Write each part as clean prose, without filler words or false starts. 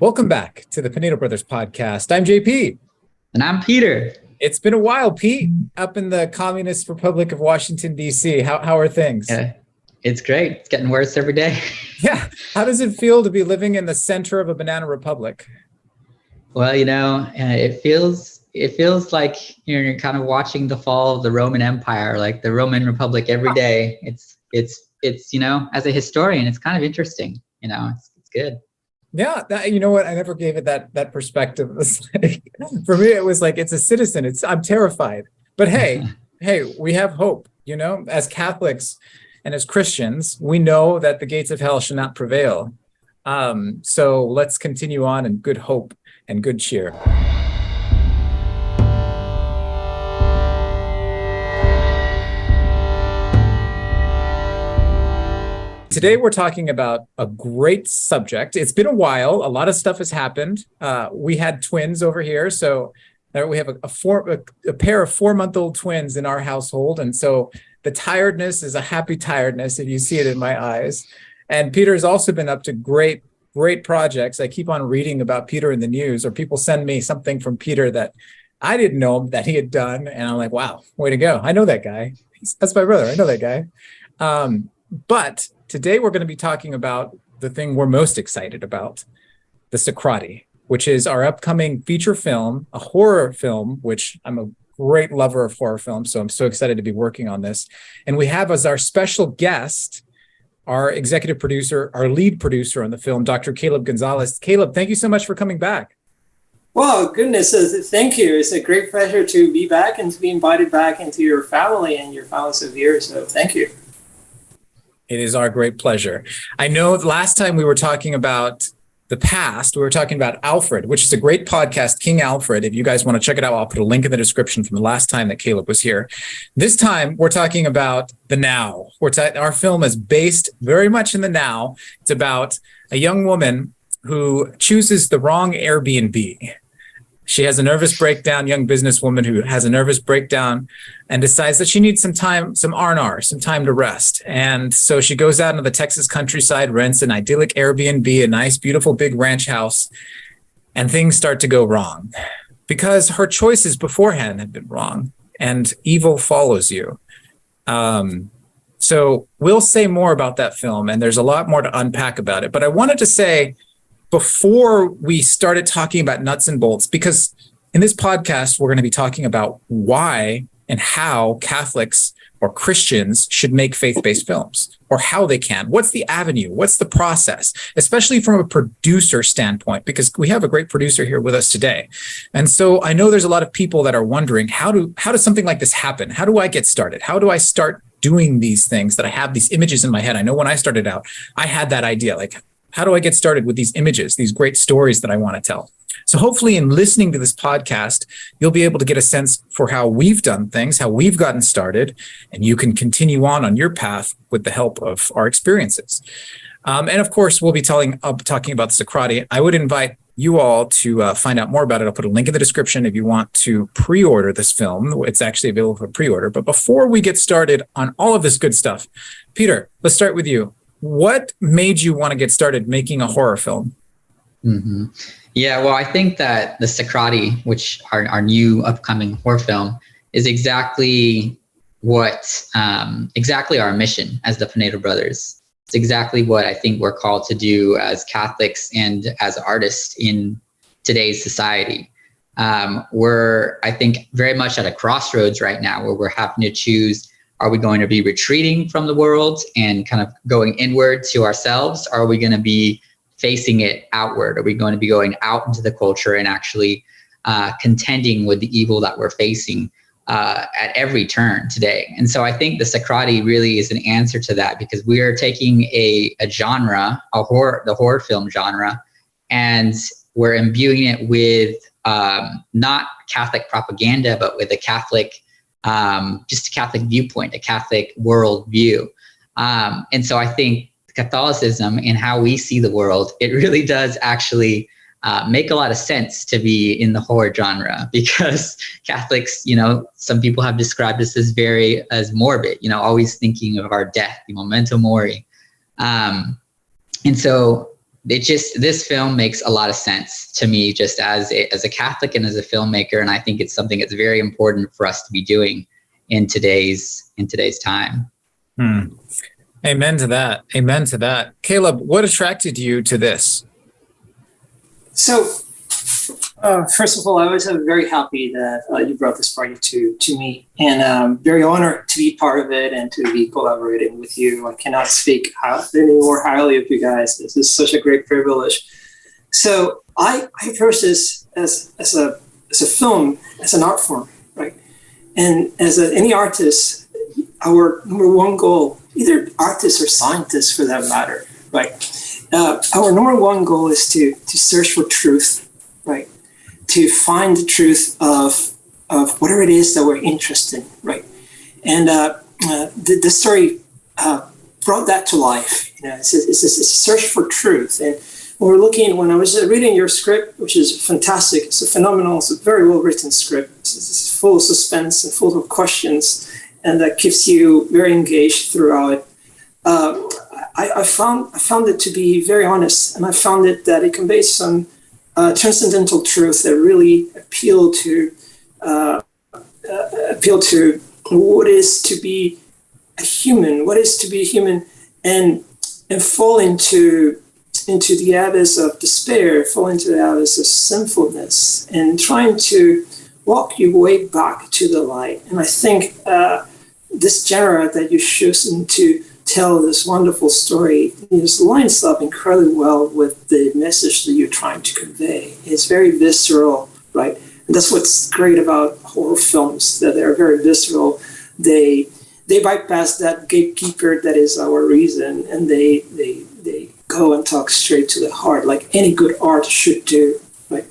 Welcome back to the Pinedo Brothers podcast. I'm JP. And I'm Peter. It's been a while, Pete, up in the Communist Republic of Washington, D.C. How are things? Yeah, it's great. It's getting worse every day. Yeah. How does it feel to be living in the center of a banana republic? Well, it feels like you're kind of watching the fall of the Roman Empire, like the Roman Republic every day. It's as a historian, it's kind of interesting. It's good. Yeah, you know what? I never gave it that perspective. For me, it was like it's a citizen. I'm terrified, but hey, we have hope. As Catholics and as Christians, we know that the gates of hell shall not prevail. So let's continue on in good hope and good cheer. Today, we're talking about a great subject. It's been a while. A lot of stuff has happened. We had twins over here. So we have a pair of 4-month-old twins in our household. And so the tiredness is a happy tiredness, if you see it in my eyes. And Peter has also been up to great projects. I keep on reading about Peter in the news, or people send me something from Peter that I didn't know that he had done. And I'm like, wow, way to go. I know that guy. That's my brother. I know that guy. But today we're going to be talking about the thing we're most excited about, the Sacrati, which is our upcoming feature film, a horror film, which I'm a great lover of horror films, so I'm so excited to be working on this. And we have as our special guest, our executive producer, our lead producer on the film, Dr. Caleb Gonzalez. Caleb, thank you so much for coming back. Well, goodness, thank you. It's a great pleasure to be back and to be invited back into your family and your families of years, so thank you. It is our great pleasure. I know last time we were talking about the past, we were talking about Alfred, which is a great podcast, King Alfred. If you guys want to check it out, I'll put a link in the description from the last time that Caleb was here. This time, we're talking about the now. Our film is based very much in the now. It's about a young woman who chooses the wrong Airbnb. She has a nervous breakdown, young businesswoman who has a nervous breakdown and decides that she needs some time, some R&R, some time to rest. And so she goes out into the Texas countryside, rents an idyllic Airbnb, a nice, beautiful, big ranch house, and things start to go wrong because her choices beforehand have been wrong and evil follows you. So we'll say more about that film, and there's a lot more to unpack about it. But I wanted to say, before we started talking about nuts and bolts, because in this podcast, we're going to be talking about why and how Catholics or Christians should make faith-based films, or how they can. What's the avenue? What's the process? Especially from a producer standpoint, because we have a great producer here with us today. And so I know there's a lot of people that are wondering, how does something like this happen? How do I get started? How do I start doing these things that I have these images in my head? I know when I started out, I had that idea, like, how do I get started with these images, these great stories that I want to tell? So hopefully in listening to this podcast, you'll be able to get a sense for how we've done things, how we've gotten started, and you can continue on your path with the help of our experiences. And of course, we'll be talking about the Sacrati. I would invite you all to find out more about it. I'll put a link in the description if you want to pre-order this film. It's actually available for pre-order. But before we get started on all of this good stuff, Peter, let's start with you. What made you want to get started making a horror film? Mm-hmm. Yeah, well, I think that the Sacrati, which our new upcoming horror film, is exactly our mission as the Pinedo Brothers. It's exactly what I think we're called to do as Catholics and as artists in today's society. We're, I think, very much at a crossroads right now where we're having to choose. Are we going to be retreating from the world and kind of going inward to ourselves? Or are we going to be facing it outward? Are we going to be going out into the culture and actually contending with the evil that we're facing at every turn today? And so I think the Sacrati really is an answer to that, because we are taking a genre, the horror film genre, and we're imbuing it with not Catholic propaganda, but with a Catholic just a Catholic viewpoint, a Catholic world view. And so I think Catholicism and how we see the world, it really does actually make a lot of sense to be in the horror genre, because Catholics, some people have described us as morbid, always thinking of our death, memento mori. And so this film makes a lot of sense to me, just as a Catholic and as a filmmaker. And I think it's something that's very important for us to be doing in today's time. Amen to that. Amen to that. Caleb, what attracted you to this? So, first of all, I was very happy that you brought this party to me, and I'm very honored to be part of it and to be collaborating with you. I cannot speak any more highly of you guys. This is such a great privilege. So, I approach this as a film, as an art form, right? And as any artist, our number one goal, either artists or scientists for that matter, right? Our number one goal is to search for truth, right? To find the truth of whatever it is that we're interested in, right? And the story brought that to life. It's a search for truth. And when I was reading your script, which is fantastic, it's a phenomenal, it's a very well written script. It's full of suspense and full of questions, and that keeps you very engaged throughout. I found it to be very honest, and I found it that it conveys some transcendental truth that really appeal to what is to be a human, and fall into the abyss of despair, fall into the abyss of sinfulness, and trying to walk your way back to the light. And I think this genre that you've chosen to tell this wonderful story lines up incredibly well with the message that you're trying to convey. It's very visceral, right? And that's what's great about horror films, that they're very visceral. They bypass that gatekeeper that is our reason, and they go and talk straight to the heart, like any good art should do, right?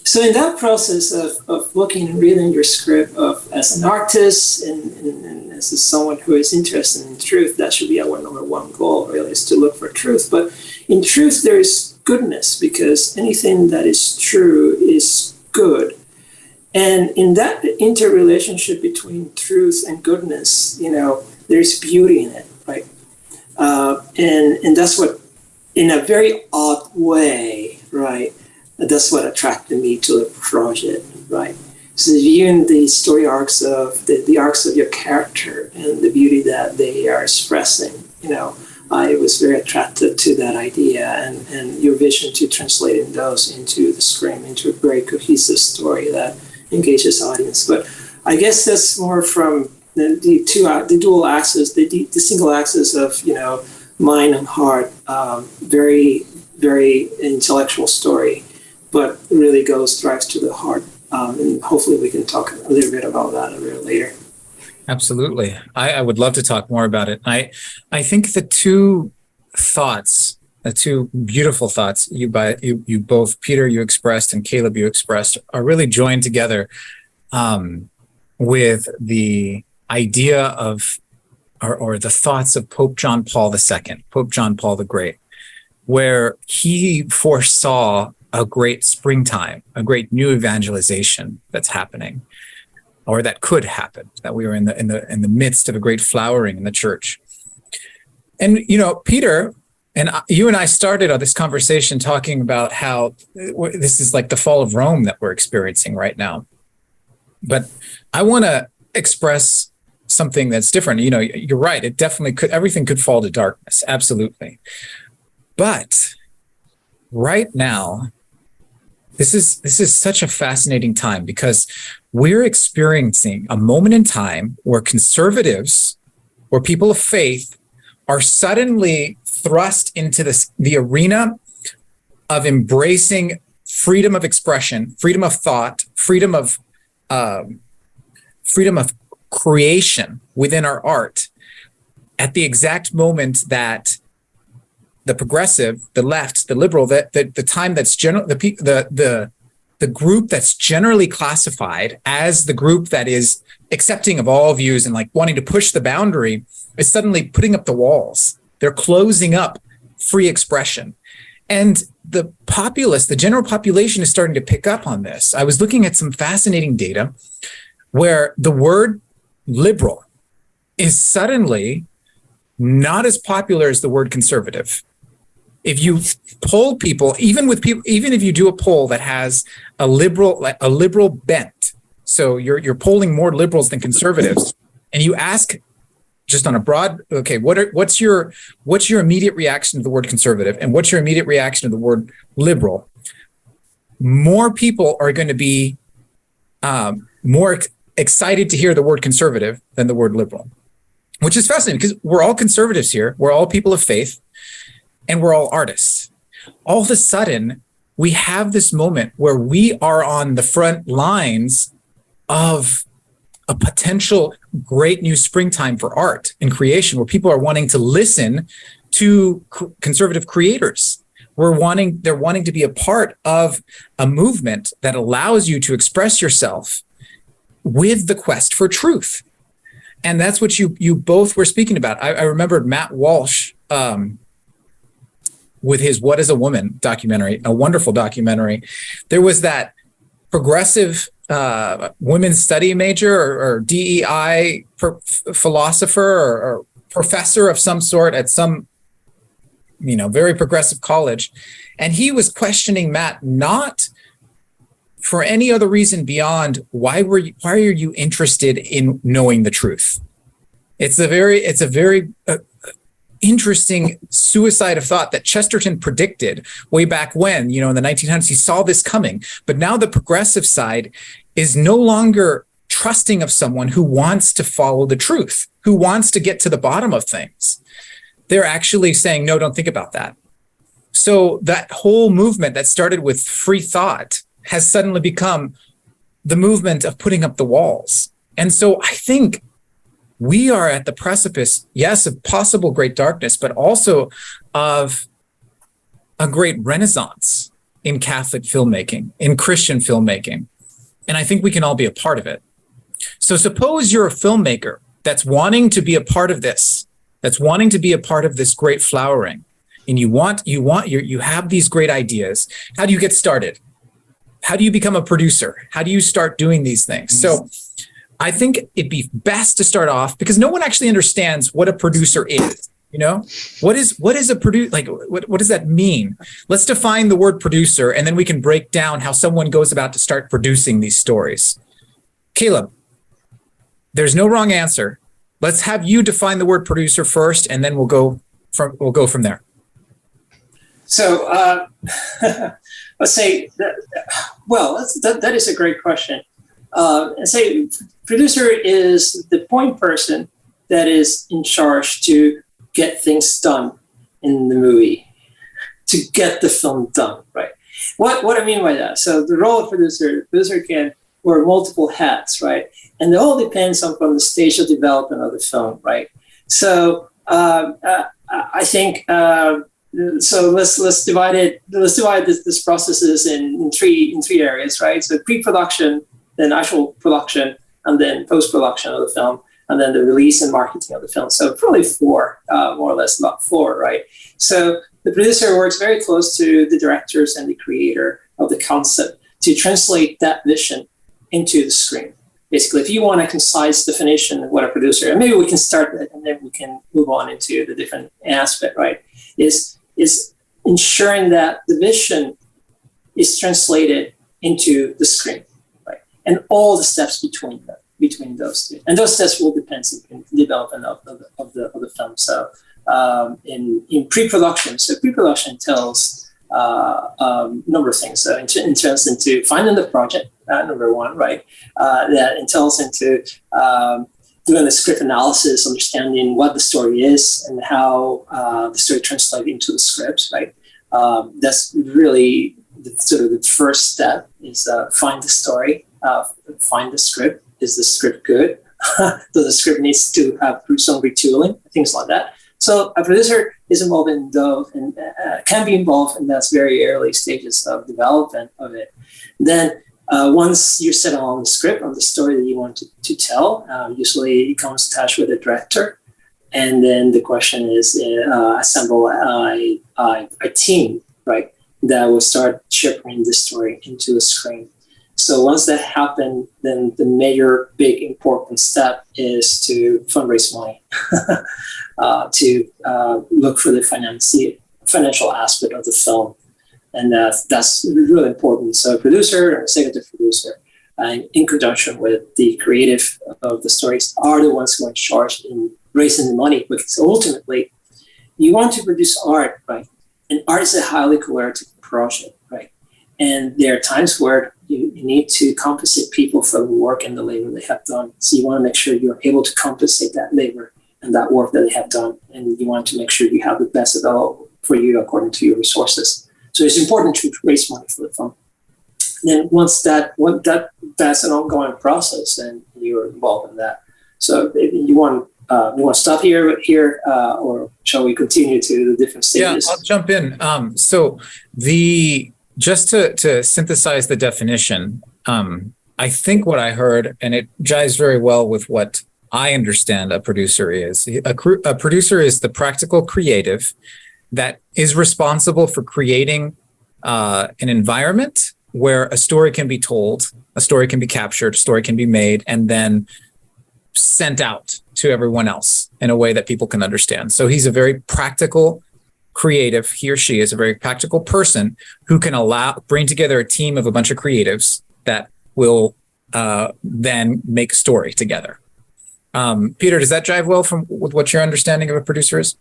So in that process of looking and reading your script as an artist and as someone who is interested in truth, that should be our number one goal, really, is to look for truth. But in truth, there is goodness, because anything that is true is good. And in that interrelationship between truth and goodness, there's beauty in it, right? And that's what, in a very odd way, right? That's what attracted me to the project, right? So viewing the story arcs of the arcs of your character and the beauty that they are expressing, I was very attracted to that idea and your vision to translating those into the screen, into a very cohesive story that engages audience. But I guess that's more from the dual axis, the single axis of mind and heart. Very, very intellectual story, but really drives to the heart. And hopefully we can talk a little bit about that a little later. Absolutely. I would love to talk more about it. I think the two beautiful thoughts you both, Peter, you expressed, and Caleb, you expressed, are really joined together with the idea of, or the thoughts of Pope John Paul II, Pope John Paul the Great, where he foresaw a great springtime, a great new evangelization that's happening, or that could happen, that we were in the midst of a great flowering in the church. And Peter and you and I started this conversation talking about how this is like the fall of Rome that we're experiencing right now. But I want to express something that's different. You're right. It definitely could. Everything could fall to darkness. Absolutely. But right now, this is such a fascinating time, because we're experiencing a moment in time where conservatives, or people of faith, are suddenly thrust into the arena of embracing freedom of expression, freedom of thought, freedom of creation within our art, at the exact moment that the progressive, the left, the liberal, the time that's the group that's generally classified as the group that is accepting of all views and like wanting to push the boundary, is suddenly putting up the walls. They're closing up free expression. And the populace, the general population, is starting to pick up on this. I was looking at some fascinating data where the word liberal is suddenly not as popular as the word conservative. if you poll people, even if you do a poll that has a liberal bent, so you're polling more liberals than conservatives, and you ask just on a broad, okay, what's your immediate reaction to the word conservative, and what's your immediate reaction to the word liberal? More people are going to be more excited to hear the word conservative than the word liberal, which is fascinating because we're all conservatives here. We're all people of faith, and we're all artists. All of a sudden, we have this moment where we are on the front lines of a potential great new springtime for art and creation, where people are wanting to listen to conservative creators. They're wanting to be a part of a movement that allows you to express yourself with the quest for truth. And that's what you both were speaking about. I remembered Matt Walsh with his What is a Woman documentary, a wonderful documentary. There was that progressive women's study major or DEI philosopher or professor of some sort at some very progressive college. And he was questioning Matt, not for any other reason beyond why are you interested in knowing the truth? It's a very interesting suicide of thought that Chesterton predicted way back when, in the 1900s. He saw this coming, but now the progressive side is no longer trusting of someone who wants to follow the truth, who wants to get to the bottom of things. They're actually saying, no, don't think about that. So that whole movement that started with free thought has suddenly become the movement of putting up the walls. And so I think we are at the precipice, yes, of possible great darkness, but also of a great renaissance in Catholic filmmaking, in Christian filmmaking. And I think we can all be a part of it. So suppose you're a filmmaker that's wanting to be a part of this, that's wanting to be a part of this great flowering, and you have these great ideas. How do you get started? How do you become a producer? How do you start doing these things? So I think it'd be best to start off, because no one actually understands what a producer is. What is a producer? Like, what does that mean? Let's define the word producer, and then we can break down how someone goes about to start producing these stories. Caleb, there's no wrong answer. Let's have you define the word producer first, and then we'll go from there. So let's say that is a great question. And say producer is the point person that is in charge to get things done in the movie, to get the film done, right? What I mean by that, so the role of producer can wear multiple hats, right? And it all depends on from the stage of development of the film, right? So I think so. Let's divide it. Let's divide this processes in three areas, right? So pre-production, then actual production, and then post-production of the film, and then the release and marketing of the film. So probably four, more or less, about four, right? So the producer works very close to the directors and the creator of the concept to translate that vision into the screen. Basically, if you want a concise definition of what a producer, and maybe we can start that, and then we can move on into the different aspect, right? Is ensuring that the vision is translated into the screen, right? And all the steps between those two, and those steps will depend on the development of the film. So in pre-production, pre-production tells a number of things. So it entails into finding the project, number one, right? That entails into doing the script analysis, understanding what the story is and how the story translates into the script, right? That's really the first step is find the story, find the script. Is the script good? Does the script needs to have some retooling, things like that? So a producer is involved in those and can be involved in those very early stages of development of it. Then once you're set on the script, on the story that you want to tell, usually it comes attached with a director. And then the question is assemble a team, right, that will start shepherding the story into the screen. So once that happened, then the major, big, important step is to fundraise money, to look for the financial aspect of the film. And that's really important. So producer and executive producer, in conjunction with the creative of the stories, are the ones who are in charge in raising the money. Because ultimately, you want to produce art, right? And art is a highly collaborative project, right? And there are times where you need to compensate people for the work and the labor they have done. So you want to make sure you're able to compensate that labor and that work that they have done. And you want to make sure you have the best available for you according to your resources. So it's important to raise money for the film. Then once that's an ongoing process, and you're involved in that. So if you want to stop here, or shall we continue to the different stages? Yeah, I'll jump in. So just to synthesize the definition, I think what I heard, and it jives very well with what I understand a producer is. A producer is the practical creative that is responsible for creating an environment where a story can be told, a story can be captured, a story can be made, and then sent out to everyone else in a way that people can understand. So he's a very practical creative. He or she is a very practical person who can bring together a team of a bunch of creatives that will then make a story together. Peter, does that jive well with what your understanding of a producer is?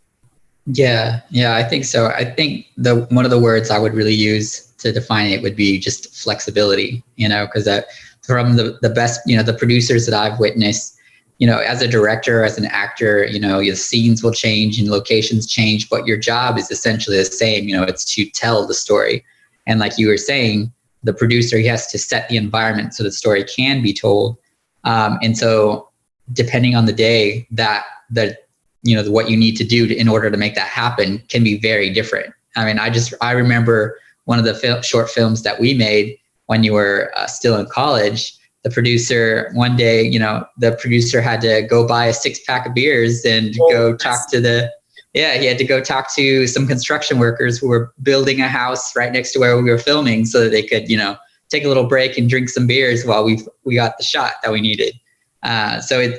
Yeah, I think so. I think one of the words I would really use to define it would be just flexibility, because from the best, the producers that I've witnessed, as a director, as an actor, your scenes will change and locations change, but your job is essentially the same. It's to tell the story. And like you were saying, the producer, he has to set the environment so the story can be told. And so depending on the day, what you need to do in order to make that happen can be very different. I mean, I remember one of the short films that we made when you were still in college. The producer, one day, the producer had to go buy a 6-pack of beers and go talk to he had to go talk to some construction workers who were building a house right next to where we were filming so that they could, take a little break and drink some beers while we got the shot that we needed. So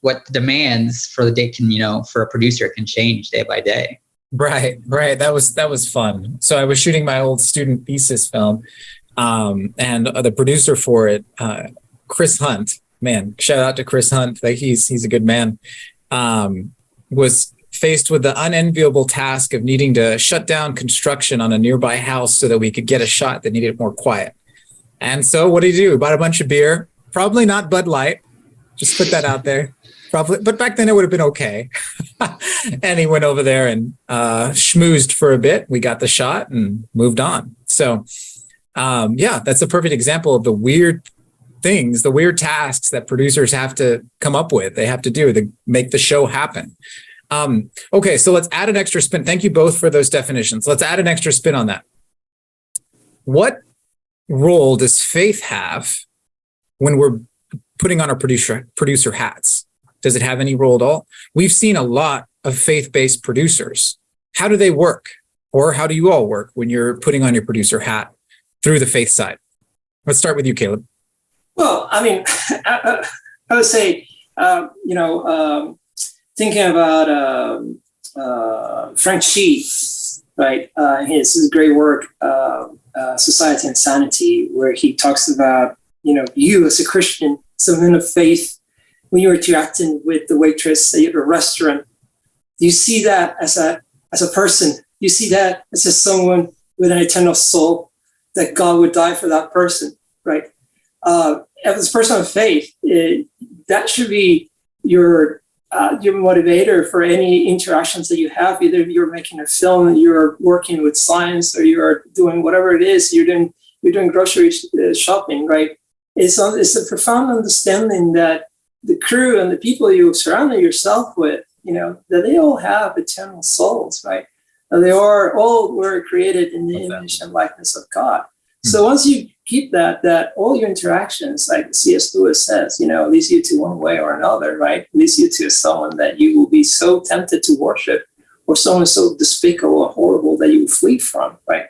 what demands for the day can, for a producer can change day by day. Right. That was fun. So I was shooting my old student thesis film, and the producer for it, Chris Hunt, man, shout out to Chris Hunt. Like he's a good man, was faced with the unenviable task of needing to shut down construction on a nearby house so that we could get a shot that needed more quiet. And so what did he do? Bought a bunch of beer, probably not Bud Light. Just put that out there. Probably, but back then it would have been okay. And he went over there and schmoozed for a bit. We got the shot and moved on. So, that's a perfect example of the weird things, the weird tasks that producers have to come up with. They have to do to make the show happen. Okay, so let's add an extra spin. Thank you both for those definitions. Let's add an extra spin on that. What role does faith have when we're putting on our producer hats? Does it have any role at all? We've seen a lot of faith-based producers. How do they work? Or how do you all work when you're putting on your producer hat through the faith side? Let's start with you, Caleb. Well, I mean, I would say, thinking about Frank Chi, right? His great work, Society and Sanity, where he talks about, you as a Christian, someone of faith, when you're interacting with the waitress at a restaurant, you see that as a person. You see that as someone with an eternal soul, that God would die for that person, right? As a person of faith, that should be your motivator for any interactions that you have. Either you're making a film, you're working with science, or you're doing whatever it is. You're doing grocery shopping, right? It's a profound understanding that the crew and the people you surround yourself with, that they all have eternal souls, right? They were created in the image and likeness of God. So once you keep that all your interactions, like C.S. Lewis says, leads you to one way or another, right? Leads you to someone that you will be so tempted to worship, or someone so despicable or horrible that you will flee from, right?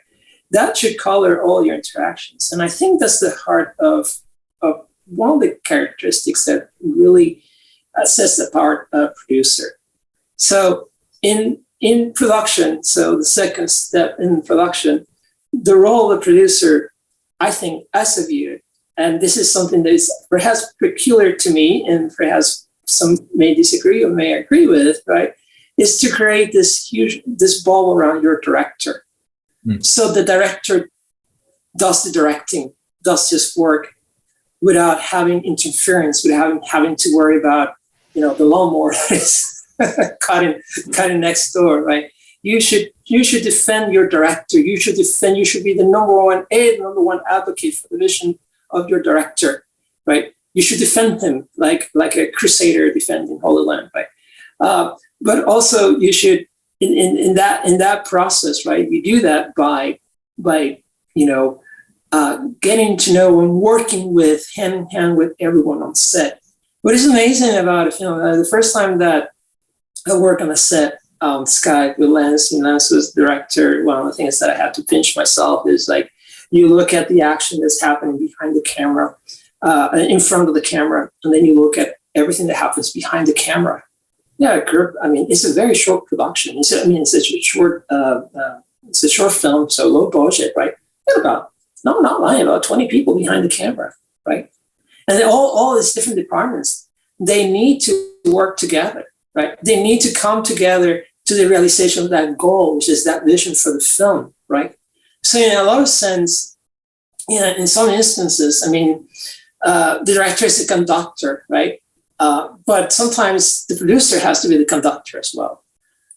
That should color all your interactions. And I think that's the heart of one of the characteristics that really sets apart a producer. So in in production, so the second step in production, the role of the producer, I think, as a viewer, and this is something that is perhaps peculiar to me, and perhaps some may disagree or may agree with it, right? Is to create this ball around your director. So the director does the directing, does his work without having interference, without having to worry about, the lawnmower that is cutting next door, right? You should defend your director. You should be the number one advocate for the vision of your director, right? You should defend him like a crusader defending Holy Land, right? But also you should in that process, right? You do that by getting to know and working with hand in hand with everyone on set. What is amazing about the first time that I worked on a set, Skype with Lance, and Lance was the director. One of the things that I had to pinch myself is like, you look at the action that's happening behind the camera, in front of the camera, and then you look at everything that happens behind the camera. Yeah, it's a very short production. It's a short film, so low budget, right? I'm not lying, about 20 people behind the camera, right? And all these different departments, they need to work together, right? They need to come together to the realization of that goal, which is that vision for the film, right? So in a lot of sense, in some instances, the director is a conductor, right? But sometimes the producer has to be the conductor as well,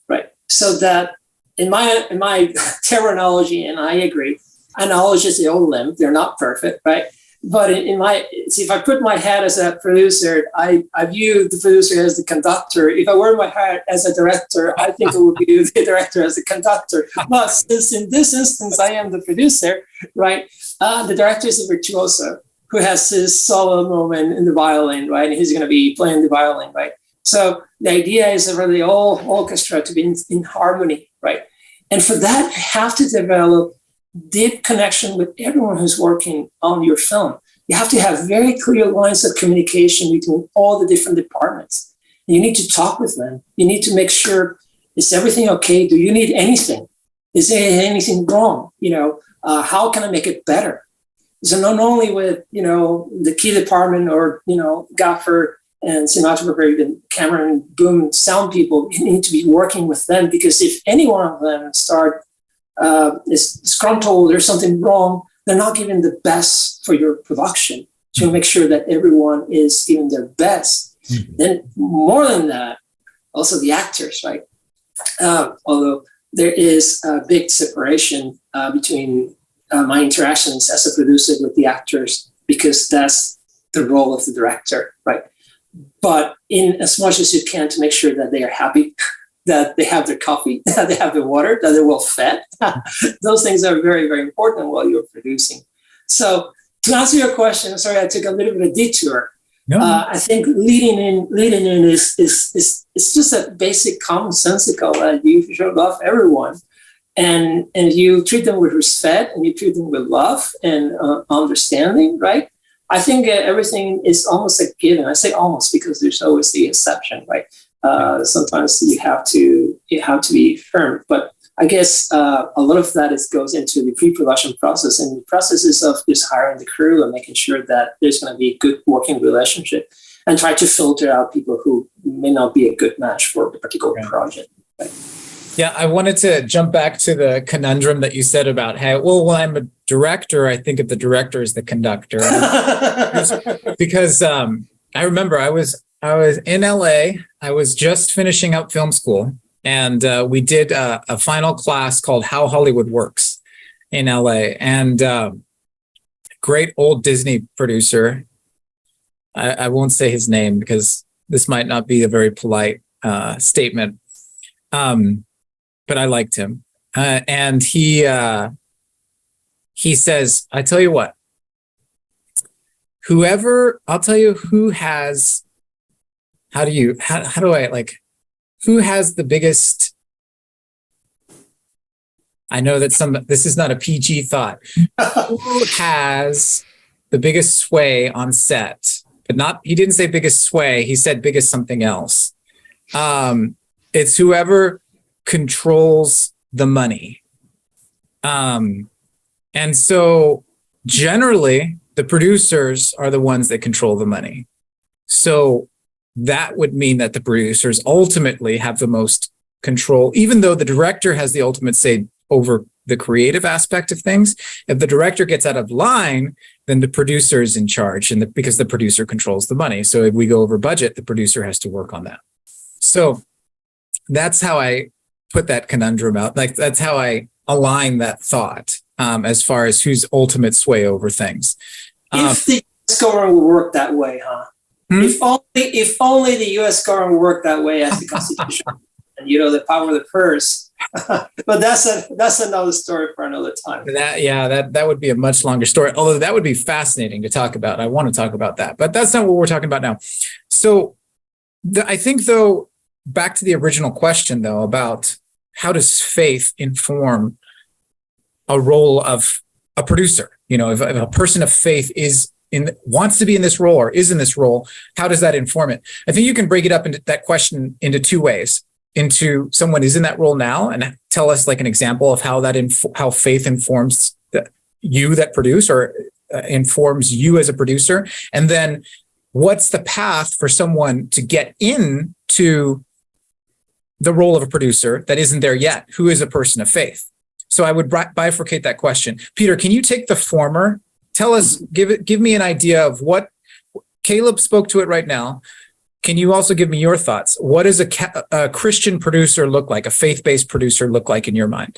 right? So that in my terminology, and I agree, knowledge is the old limb. They're not perfect, right? But if I put my hat as a producer, I view the producer as the conductor. If I wear my hat as a director, I think it would be the director as the conductor. But since in this instance I am the producer, right? The director is a virtuoso who has his solo moment in the violin, right? And he's going to be playing the violin, right? So the idea is for the whole orchestra to be in harmony, right? And for that, you have to develop deep connection with everyone who's working on your film. You have to have very clear lines of communication between all the different departments. You need to talk with them. You need to make sure, is everything okay? Do you need anything? Is there anything wrong? How can I make it better? So not only with, the key department or, gaffer and cinematographer, even camera and boom sound people, you need to be working with them, because if any one of them is disgruntled, there's something wrong, they're not giving the best for your production. So make sure that everyone is giving their best. Mm-hmm. Then more than that, also the actors, right? Although there is a big separation between my interactions as a producer with the actors, because that's the role of the director, right? But in as much as you can to make sure that they are happy, that they have their coffee, that they have their water, that they're well fed. Those things are very, very important while you're producing. So to answer your question, sorry, I took a little bit of a detour. No. I think leading in is just a basic commonsensical that you should love everyone, and you treat them with respect, and you treat them with love and understanding, right? I think everything is almost a given. I say almost because there's always the exception, right? Sometimes you have to be firm, but I guess a lot of that goes into the pre-production process, and the processes of just hiring the crew and making sure that there's going to be a good working relationship, and try to filter out people who may not be a good match for the particular project. Right? Yeah, I wanted to jump back to the conundrum that you said about, hey, well, when I'm a director, I think of the director as the conductor, because I remember I was in LA. I was just finishing up film school, and we did a final class called How Hollywood Works in LA. And great old Disney producer, I won't say his name because this might not be a very polite statement, but I liked him. And he says, I tell you what, I'll tell you who has, who has the biggest, I know that this is not a PG thought, who has the biggest sway on set, but he didn't say biggest sway, he said biggest something else. It's whoever controls the money. And so generally, the producers are the ones that control the money. So that would mean that the producers ultimately have the most control, even though the director has the ultimate say over the creative aspect of things. If the director gets out of line, then the producer is in charge, and because the producer controls the money. So if we go over budget, the producer has to work on that. So that's how I put that conundrum out. Like, that's how I align that thought as far as who's ultimate sway over things. If the U.S. government would work that way, huh? If only the U.S. government worked that way as the Constitution, and the power of the purse. But that's another story for another time. That would be a much longer story. Although that would be fascinating to talk about. I want to talk about that, but that's not what we're talking about now. So I think, though, back to the original question, though, about how does faith inform a role of a producer? If a person of faith wants to be in this role or is in this role, how does that inform it? I think you can break it up into that question into two ways. Into someone is in that role now, and tell us like an example of how how faith informs you that produce, or informs you as a producer. And then what's the path for someone to get into the role of a producer that isn't there yet, who is a person of faith? So I would bifurcate that question. Peter, can you take the former? Tell us, give me an idea of what Caleb spoke to it right now. Can you also give me your thoughts? What does a Christian producer look like, a faith-based producer look like in your mind?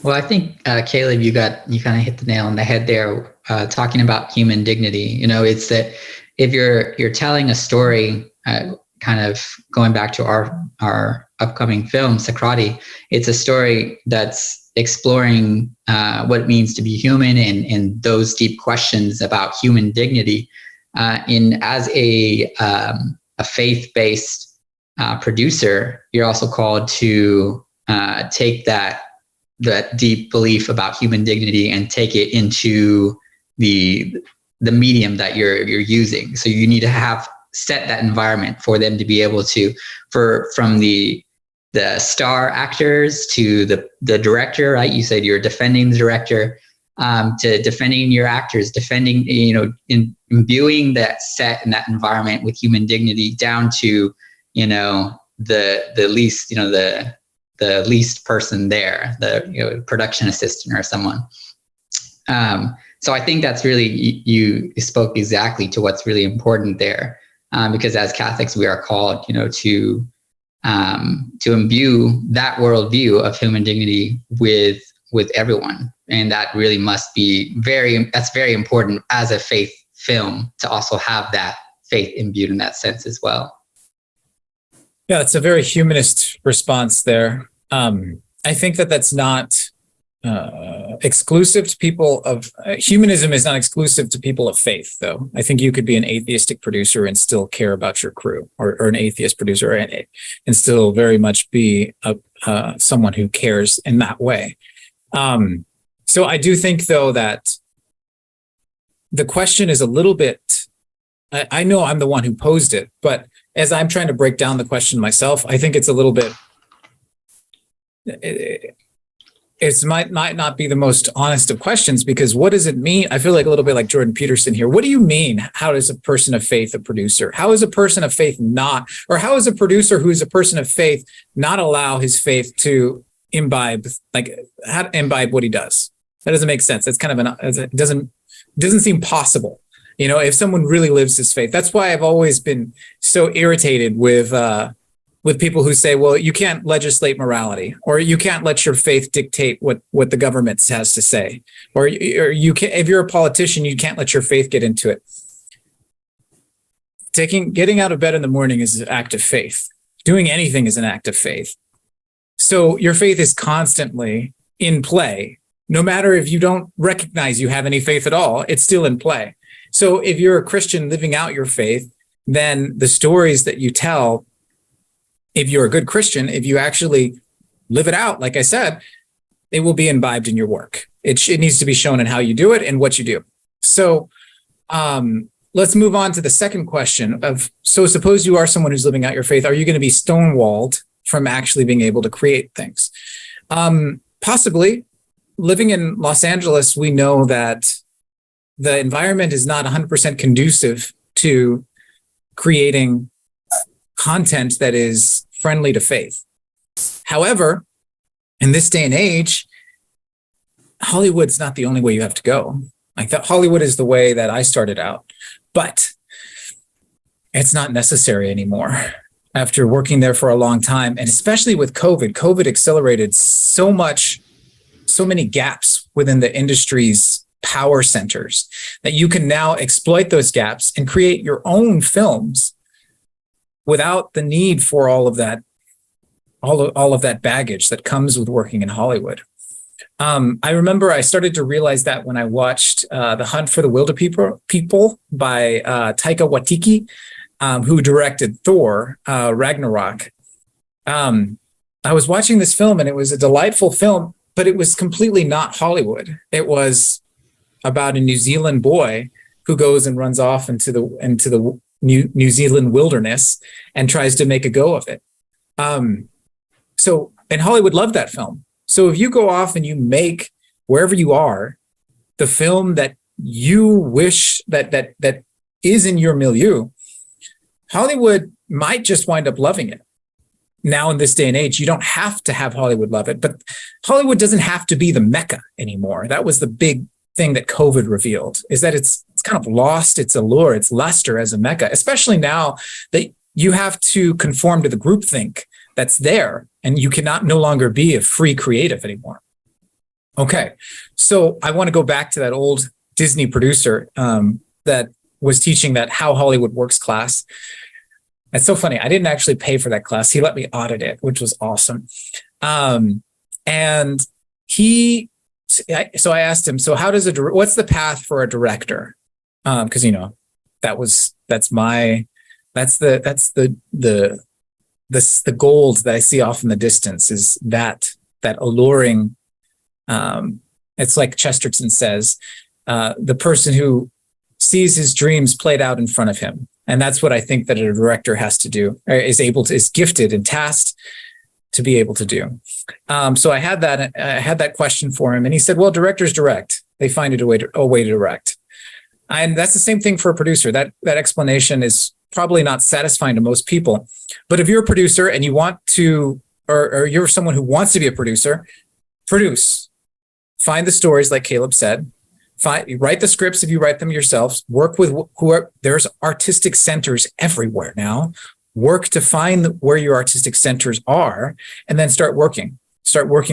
Well, I think, Caleb, you kind of hit the nail on the head there, talking about human dignity. It's that if you're telling a story, kind of going back to our upcoming film, Sacrati, it's a story that's exploring what it means to be human and those deep questions about human dignity. As a faith-based producer, you're also called to take that deep belief about human dignity and take it into the medium that you're using. So you need to set that environment for them to be able to, from the star actors to the director, right? You said you're defending the director. To defending your actors, imbuing that set and that environment with human dignity, down to, the least, the least person there, the production assistant or someone. So I think that's really, you spoke exactly to what's really important there, because as Catholics, we are called, to imbue that worldview of human dignity with everyone. And that really must be that's very important as a faith film, to also have that faith imbued in that sense as well. Yeah, it's a very humanist response there. I think that's not exclusive to people of humanism is not exclusive to people of faith, though. I think you could be an atheistic producer and still care about your crew, or an atheist producer and still very much be someone who cares in that way. So I do think, though, that the question is a little bit, I know I'm the one who posed it, but as I'm trying to break down the question myself, I think it's a little bit, it might not be the most honest of questions, because what does it mean? I feel like a little bit like Jordan Peterson here. What do you mean? How is a person of faith a producer? How is a person of faith not, or how is a producer who is a person of faith not allow his faith to imbibe what he does? That doesn't make sense. That's kind of it doesn't seem possible. If someone really lives his faith. That's why I've always been so irritated with people who say, well, you can't legislate morality, or you can't let your faith dictate what the government has to say, or you can, if you're a politician, you can't let your faith get into it. Getting out of bed in the morning is an act of faith. Doing anything is an act of faith. So your faith is constantly in play. No matter if you don't recognize you have any faith at all, it's still in play. So if you're a Christian living out your faith, then the stories that you tell, if you're a good Christian, if you actually live it out, like I said, it will be imbibed in your work. It needs to be shown in how you do it and what you do. So let's move on to the second question so suppose you are someone who's living out your faith. Are you going to be stonewalled from actually being able to create things. Possibly living in Los Angeles, we know that the environment is not 100% conducive to creating content that is friendly to faith. However, in this day and age, Hollywood's not the only way you have to go. Like that, Hollywood is the way that I started out, but it's not necessary anymore. After working there for a long time, and especially with COVID accelerated so many gaps within the industry's power centers that you can now exploit those gaps and create your own films without the need for all of that baggage that comes with working in Hollywood. I remember I started to realize that when I watched The Hunt for the Wilder People by Taika Waititi, who directed Thor, Ragnarok. I was watching this film and it was a delightful film, but it was completely not Hollywood. It was about a New Zealand boy who goes and runs off into the New Zealand wilderness and tries to make a go of it. And Hollywood loved that film. So if you go off and you make, wherever you are, the film that you wish that is in your milieu, Hollywood might just wind up loving it. Now in this day and age, you don't have to have Hollywood love it, but Hollywood doesn't have to be the mecca anymore. That was the big thing that COVID revealed, is that it's kind of lost its allure, its luster as a mecca, especially now that you have to conform to the groupthink that's there, and you cannot no longer be a free creative anymore. Okay, so I want to go back to that old Disney producer that was teaching that How Hollywood Works class. It's so funny. I didn't actually pay for that class. He let me audit it, which was awesome. And so I asked him, so how does what's the path for a director? Because that's the gold that I see off in the distance, is that alluring. It's like Chesterton says, the person who sees his dreams played out in front of him. And that's what I think that a director has to do, or is gifted and tasked to be able to do. So I had that question for him, and he said, well, directors direct. They find a way to direct. And that's the same thing for a producer. That explanation is probably not satisfying to most people. But if you're a producer and you want to, or you're someone who wants to be a producer, produce. Find the stories, like Caleb said. Write the scripts if you write them yourselves. Work with there's artistic centers everywhere now. Work to find where your artistic centers are, and then start working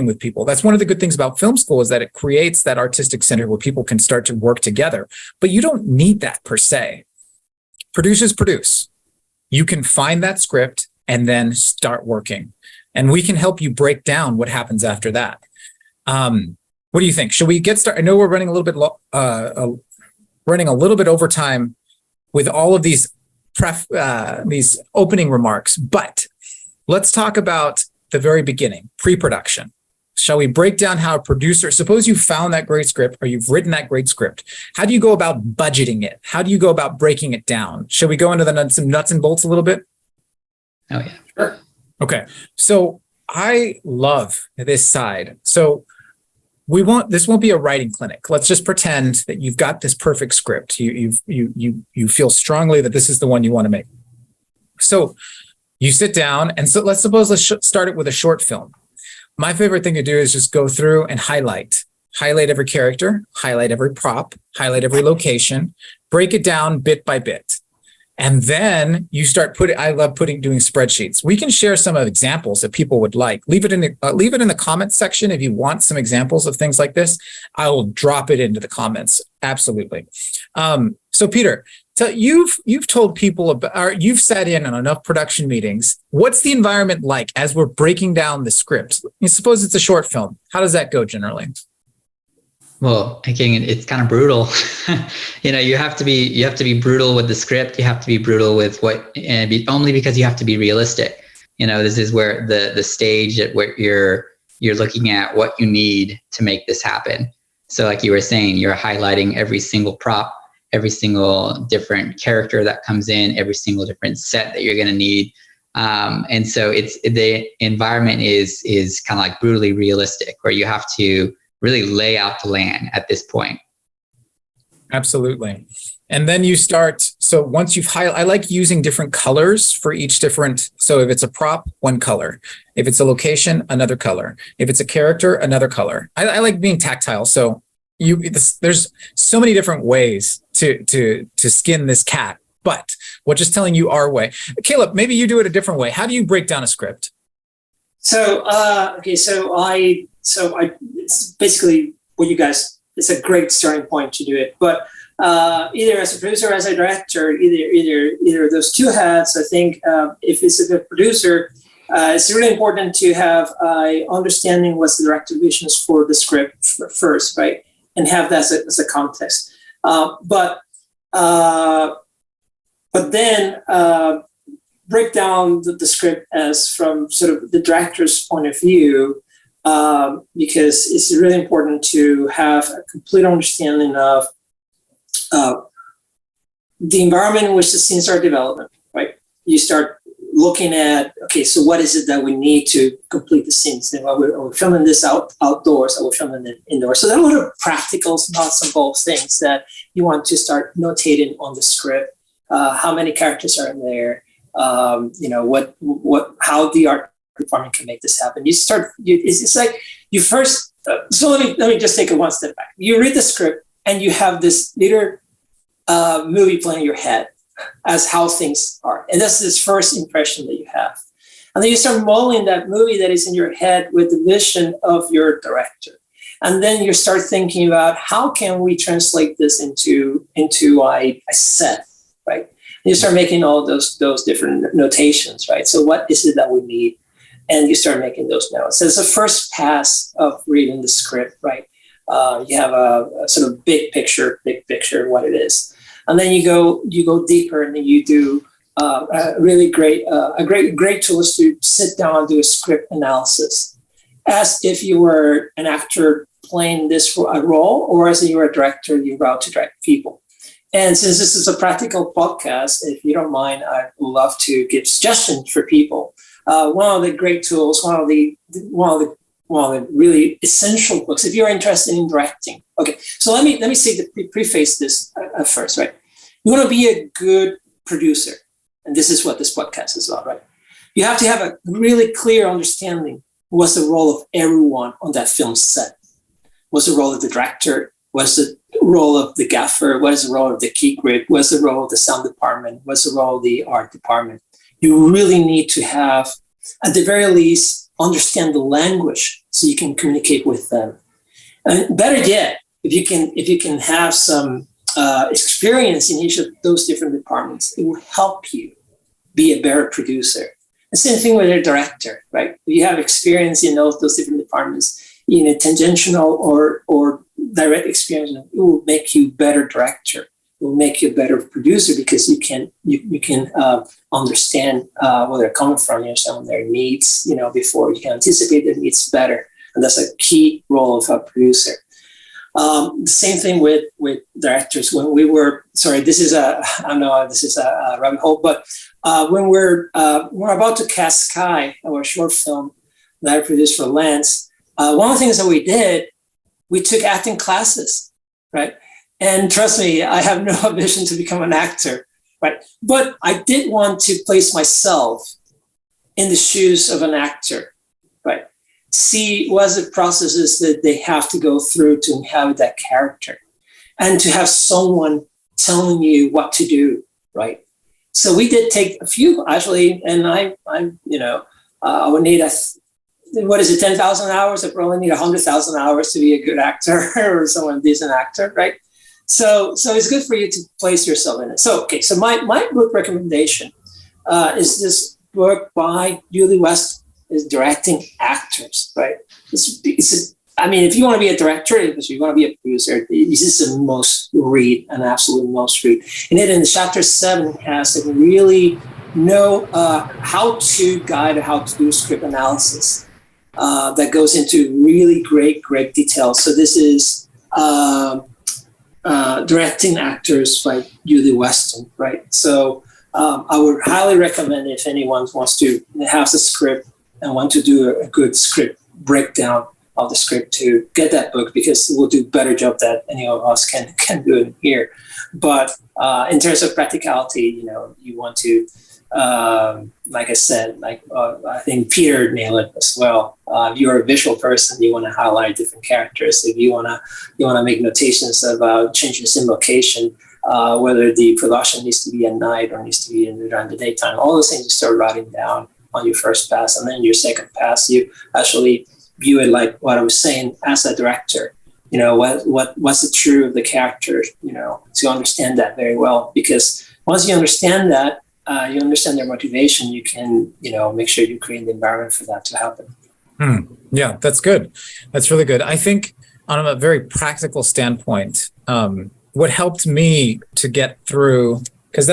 with people. That's one of the good things about film school, is that it creates that artistic center where people can start to work together. But you don't need that per se. Producers produce. You can find that script and then start working. And we can help you break down what happens after that. What do you think? Should we get started? I know we're running a little bit over time with all of these opening remarks, but let's talk about the very beginning, pre-production. Shall we break down how a producer, suppose you found that great script, or you've written that great script. How do you go about budgeting it? How do you go about breaking it down? Shall we go into some nuts and bolts a little bit? Oh yeah, sure. Okay. So I love this side. So this won't be a writing clinic. Let's just pretend that you've got this perfect script. You feel strongly that this is the one you want to make. So you sit down, and so let's start it with a short film. My favorite thing to do is just go through and highlight every character, highlight every prop, highlight every location, break it down bit by bit. And then you start I love doing spreadsheets. We can share some of examples that people would like. Leave it in the comments section if you want some examples of things like this. I will drop it into the comments. Absolutely. So Peter, you've told people you've sat in on enough production meetings. What's the environment like as we're breaking down the script? Suppose it's a short film. How does that go generally? Well, again, it's kind of brutal. You have to be brutal with the script. You have to be brutal with only because you have to be realistic. This is where the stage at what you're looking at what you need to make this happen. So like you were saying, you're highlighting every single prop, every single different character that comes in, every single different set that you're going to need. And so the environment is kind of like brutally realistic, where you have to really lay out the land at this point. Absolutely. And then you start, so once you've I like using different colors for each different, so if it's a prop, one color. If it's a location, another color. If it's a character, another color. I like being tactile. So there's so many different ways to skin this cat, but we're just telling you our way. Caleb, maybe you do it a different way. How do you break down a script? So, it's basically what you guys, it's a great starting point to do it, but either as a producer or as a director, either of those two hats. I think if it's a producer, it's really important to have a understanding what's the director visions for the script first, right, and have that as a context. But then break down the script as from sort of the director's point of view, because it's really important to have a complete understanding of the environment in which the scenes are developed, right? You start looking at, okay, so what is it that we need to complete the scenes? And are we filming this outdoors? Are we filming it indoors? So there are a lot of practical, nuts and bolts things that you want to start notating on the script. How many characters are in there? How the art department can make this happen. It's like you first. So let me just take it one step back. You read the script and you have this little movie playing in your head as how things are, and that's this first impression that you have, and then you start modeling that movie that is in your head with the vision of your director, and then you start thinking about how can we translate this into a set, right? And you start making all those different notations, right? So what is it that we need? And you start making those notes. So it's the first pass of reading the script, right? You have a sort of big picture what it is, and then you go deeper, and then you do a really great tool is to sit down and do a script analysis, as if you were an actor playing this for a role, or as if you were a director, you're about to direct people. And since this is a practical podcast, if you don't mind, I'd love to give suggestions for people. One of the great tools, one of the really essential books, if you're interested in directing. Okay, so let me preface this first, right? You want to be a good producer, and this is what this podcast is about, right? You have to have a really clear understanding what's the role of everyone on that film set. What's the role of the director? What's the role of the gaffer? What is the role of the key grip? What's the role of the sound department? What's the role of the art department? You really need to have, at the very least, understand the language so you can communicate with them. And better yet, if you can have some experience in each of those different departments, it will help you be a better producer. The same thing with a director, right? If you have experience in those different departments, in a tangential or direct experience, it will make you a better director. It will make you a better producer, because you can understand where they're coming from, some of their needs, before you can anticipate their needs better. And that's a key role of a producer. The same thing with directors. When we were, I know this is a rabbit hole, but when we're about to cast Sky, our short film that I produced for Lance, one of the things that we did, we took acting classes, right? And trust me, I have no ambition to become an actor, right? But I did want to place myself in the shoes of an actor, right? See what the processes that they have to go through to inhabit that character, and to have someone telling you what to do, right? So we did take a few, actually, and I would need 10,000 hours? I probably need 100,000 hours to be a good actor or someone decent actor, right? So it's good for you to place yourself in it. So my book recommendation is this book by Julie West, is Directing Actors, right? If you want to be a director, if you want to be a producer, this is an absolute must read. And then in chapter 7 has a really how-to guide how to do script analysis that goes into really great detail. So this is Directing Actors by Julie Weston, right? So I would highly recommend if anyone wants to have a script and want to do a good script breakdown of the script, to get that book, because we'll do a better job than any of us can do it here. But in terms of practicality, you want to, like I said, I think Peter nailed it as well. If you're a visual person, you want to highlight different characters. If you want to make notations about changes in location, whether the production needs to be at night or needs to be during the daytime, all those things you start writing down on your first pass, and then your second pass, you actually view it like what I was saying as a director. What's the truth of the character? To understand that very well, because once you understand that, you understand their motivation, you can, make sure you create the environment for that to happen. Yeah, that's good. That's really good. I think on a very practical standpoint, what helped me to get through, because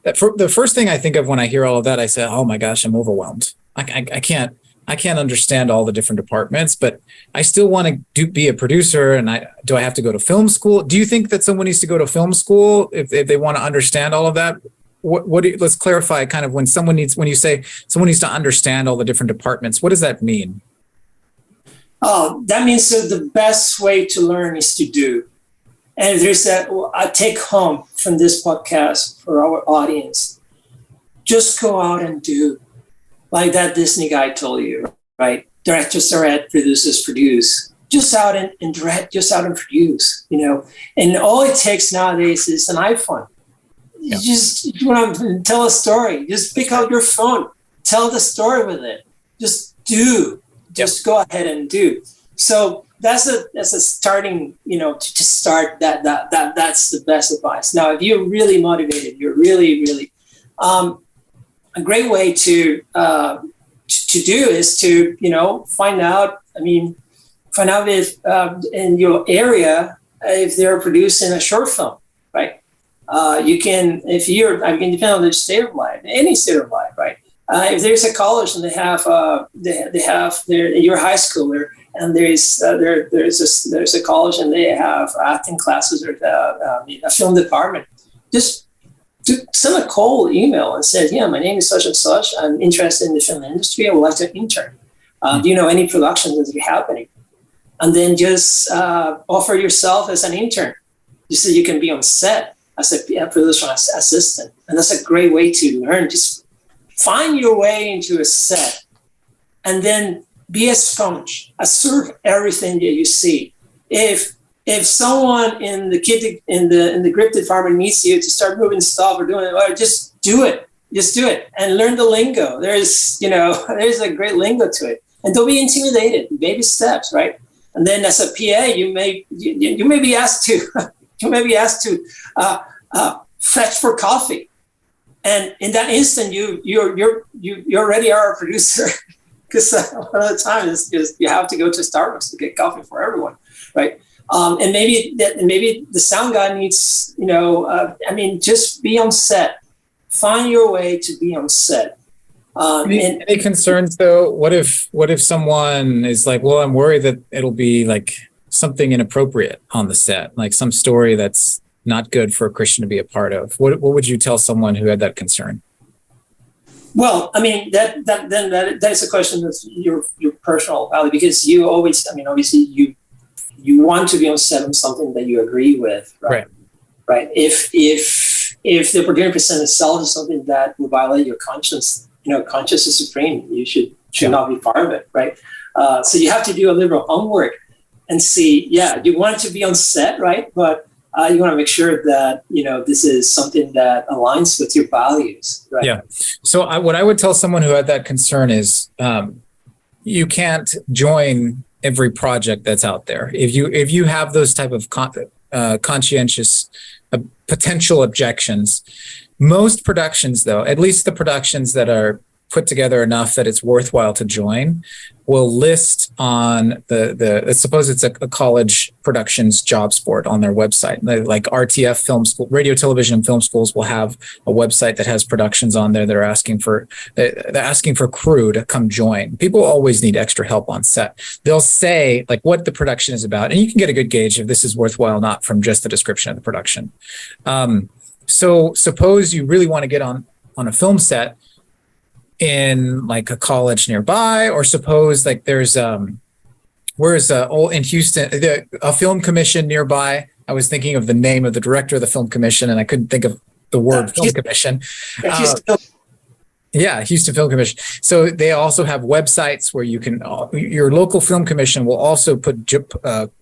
the first thing I think of when I hear all of that, I say, oh my gosh, I'm overwhelmed. I can't understand all the different departments, but I still want to be a producer. And do I have to go to film school? Do you think that someone needs to go to film school if they want to understand all of that? Let's clarify kind of when you say someone needs to understand all the different departments, what does that mean? Oh, that means that the best way to learn is to do. And there's a take home from this podcast for our audience. Just go out and do. Like that Disney guy told you, right? Directors direct, producers produce. Just out and direct, just out and produce, And all it takes nowadays is an iPhone. Yeah. You want to tell a story, just pick out your phone, tell the story with it. Just do. Just go ahead and do. So that's a starting, to start that's the best advice. Now, if you're really motivated, you're really, really, a great way to do is to, find out if in your area, if they're producing a short film, right? You can, depend on the state of life, any state of life, right? If there's a college and they have your high schooler, and there's a college and they have acting classes or a film department, just send a cold email and say, yeah, my name is such and such. I'm interested in the film industry. I would like to intern. Do you know any productions that are happening? And then just offer yourself as an intern, just so you can be on set as a production assistant. And that's a great way to learn. Just find your way into a set, and then be a sponge, absorb everything that you see. If someone in the grip department needs you to start moving stuff or doing it, just do it. Just do it and learn the lingo. There's a great lingo to it, and don't be intimidated. Baby steps, right? And then as a PA, you may be asked to fetch for coffee, and in that instant, you already are a producer. Because a lot of the time it's just you have to go to Starbucks to get coffee for everyone, right? And maybe the sound guy needs, just be on set. Find your way to be on set. Any concerns though? What if someone is like, well, I'm worried that it'll be like something inappropriate on the set, like some story that's not good for a Christian to be a part of? What would you tell someone who had that concern? Well, that is a question of your personal value, because you always, obviously you want to be on set on something that you agree with, right? Right. If the opportunity presents itself as something that will violate your conscience, conscience is supreme. You should not be part of it, right? So you have to do a little homework and see, you want to be on set, right? But you want to make sure that, this is something that aligns with your values, right? Yeah. So what I would tell someone who had that concern is you can't join every project that's out there. If you have those type of conscientious potential objections, most productions, though, at least the productions that are put together enough that it's worthwhile to join, will list on suppose it's a college productions jobs board on their website. Like RTF Film School, Radio, Television, and Film Schools will have a website that has productions on there that are asking for crew to come join. People always need extra help on set. They'll say like what the production is about, and you can get a good gauge if this is worthwhile or not from just the description of the production. So suppose you really want to get on on a film set in like a college nearby, or suppose like there's in Houston, a film commission nearby. I was thinking of the name of the director of the film commission, and I couldn't think of the word film commission. Houston Film Commission. So they also have websites where you can, your local film commission will also put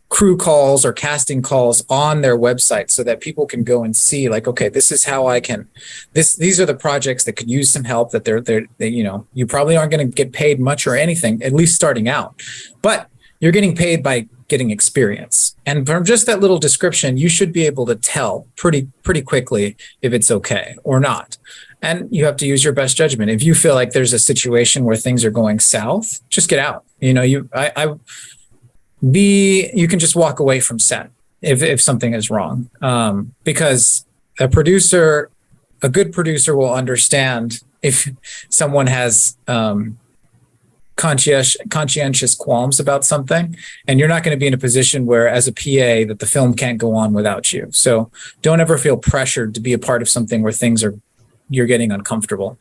crew calls or casting calls on their website so that people can go and see like, okay, this is how I can, these are the projects that could use some help, that they, you know, you probably aren't going to get paid much or anything, at least starting out, but you're getting paid by getting experience. And from just that little description, you should be able to tell pretty quickly if it's okay or not. And you have to use your best judgment. If you feel like there's a situation where things are going south, just get out. You know, you can just walk away from set if something is wrong, because a good producer will understand if someone has conscientious qualms about something, and you're not going to be in a position where, as a PA, that the film can't go on without you. So don't ever feel pressured to be a part of something where you're getting uncomfortable.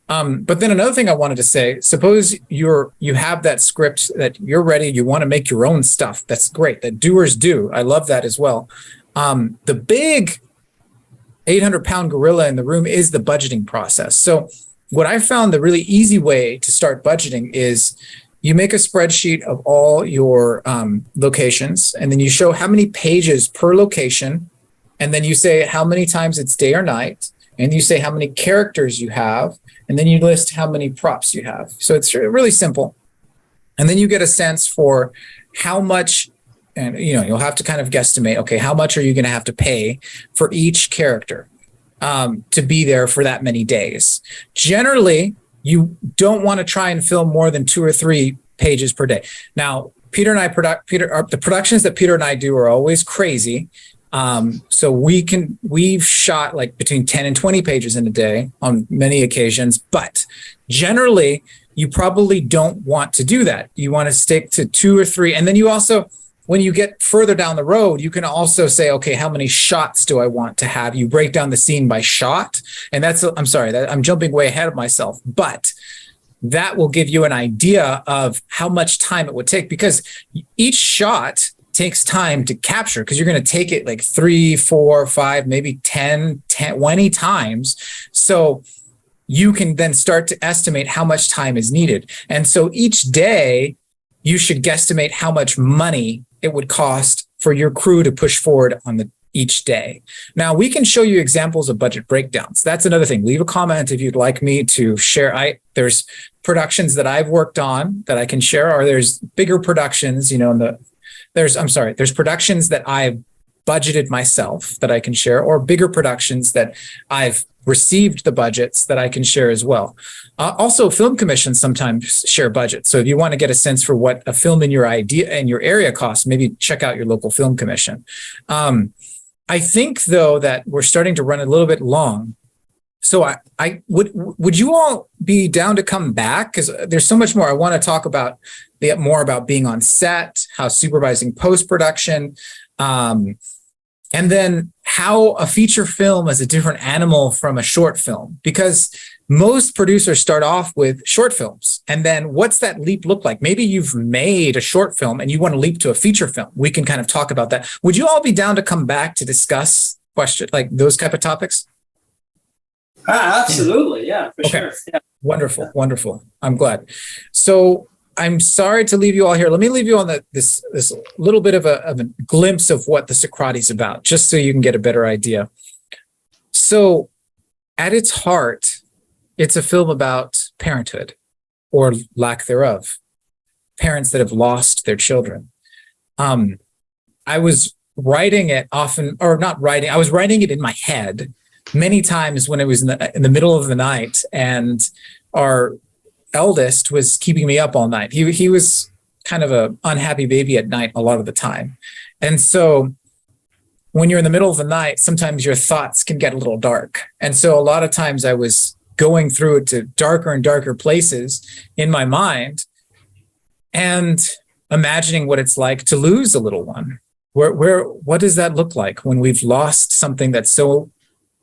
But then another thing I wanted to say, suppose you have that script that you're ready, you want to make your own stuff. That's great. That doers do. I love that as well. The big 800-pound gorilla in the room is the budgeting process. So what I found the really easy way to start budgeting is you make a spreadsheet of all your locations, and then you show how many pages per location, and then you say how many times it's day or night, and you say how many characters you have, and then you list how many props you have. So it's really simple. And then you get a sense for how much, and you know, you'll have to kind of guesstimate, okay, how much are you going to have to pay for each character to be there for that many days? Generally, you don't want to try and film more than 2 or 3 pages per day. Now, the productions that Peter and I do are always crazy. So we've shot like between 10 and 20 pages in a day on many occasions, but generally you probably don't want to do that. You want to stick to 2 or 3. And then you also, when you get further down the road, you can also say, okay, how many shots do I want to have? You break down the scene by shot. And I'm jumping way ahead of myself, but that will give you an idea of how much time it would take, because each shot takes time to capture, because you're going to take it like 3, 4, 5, maybe 10, 20 times. So you can then start to estimate how much time is needed. And so each day you should guesstimate how much money it would cost for your crew to push forward on each day. Now, we can show you examples of budget breakdowns. That's another thing. Leave a comment if you'd like me to share. There's productions that I've worked on that I can share, or there's bigger productions, you know, there's productions that I've budgeted myself that I can share, or bigger productions that I've received the budgets that I can share as well. Also, film commissions sometimes share budgets. So if you want to get a sense for what a film in your area costs, maybe check out your local film commission. I think though that we're starting to run a little bit long. So would you all be down to come back? Because there's so much more I want to talk about. More about being on set, how supervising post-production, and then how a feature film is a different animal from a short film. Because most producers start off with short films, and then what's that leap look like? Maybe you've made a short film and you want to leap to a feature film. We can kind of talk about that. Would you all be down to come back to discuss questions like those type of topics? Absolutely, yeah, for sure. Yeah. Wonderful. I'm glad. So I'm sorry to leave you all here. Let me leave you on this little bit of a glimpse of what the Sacrati is about, just so you can get a better idea. So at its heart, it's a film about parenthood, or lack thereof, parents that have lost their children. I was writing it often, or not writing, I was writing it in my head many times when it was in the middle of the night, and our eldest was keeping me up all night. He was kind of a unhappy baby at night a lot of the time. And so when you're in the middle of the night, sometimes your thoughts can get a little dark. And so a lot of times I was going through it to darker and darker places in my mind and imagining what it's like to lose a little one. What does that look like when we've lost something that's so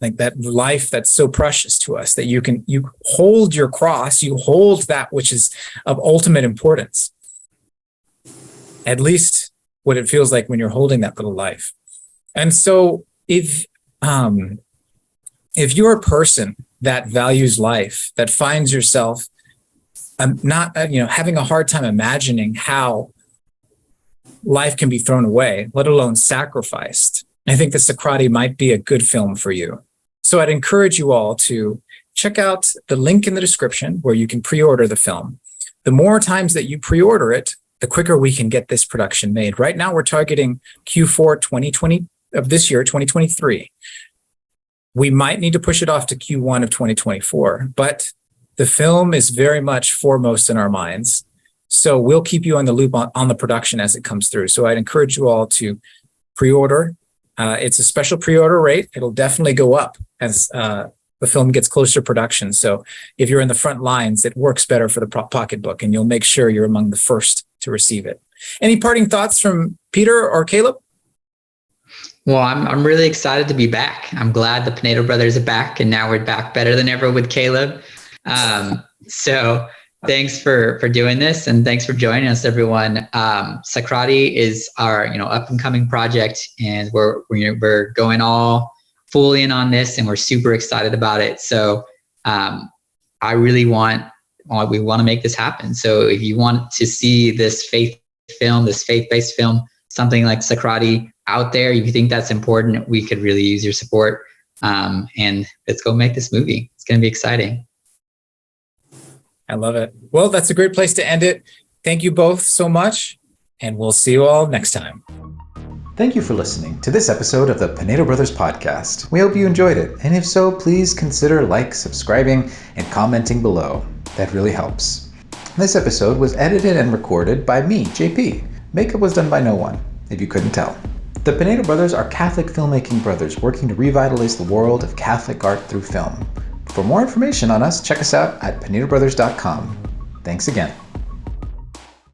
like that life that's so precious to us, that you hold your cross, you hold that which is of ultimate importance. At least what it feels like when you're holding that little life. And so if you're a person that values life, that finds yourself not having a hard time imagining how life can be thrown away, let alone sacrificed, I think the Sacrati might be a good film for you. So I'd encourage you all to check out the link in the description where you can pre-order the film. The more times that you pre-order it, the quicker we can get this production made. Right now, we're targeting Q4 2020 of this year, 2023. We might need to push it off to Q1 of 2024, but the film is very much foremost in our minds. So we'll keep you on the loop on the production as it comes through. So I'd encourage you all to pre-order. It's a special pre-order rate. It'll definitely go up as the film gets closer to production. So if you're in the front lines, it works better for the pocketbook, and you'll make sure you're among the first to receive it. Any parting thoughts from Peter or Caleb? Well, I'm really excited to be back. I'm glad the Pinedo Brothers are back, and now we're back better than ever with Caleb. So thanks for doing this, and thanks for joining us, everyone. Sacrati is our up and coming project, and we're going all full in on this, and we're super excited about it. So we want to make this happen. So if you want to see this faith-based film, something like Sacrati out there, if you think that's important, we could really use your support. And let's go make this movie. It's going to be exciting. I love it. Well, that's a great place to end it. Thank you both so much, and we'll see you all next time. Thank you for listening to this episode of the Pinedo Brothers podcast. We hope you enjoyed it, and if so, please consider subscribing, and commenting below. That really helps. This episode was edited and recorded by me, JP. Makeup was done by no one, if you couldn't tell. The Pinedo Brothers are Catholic filmmaking brothers working to revitalize the world of Catholic art through film. For more information on us, check us out at pinedobrothers.com. Thanks again.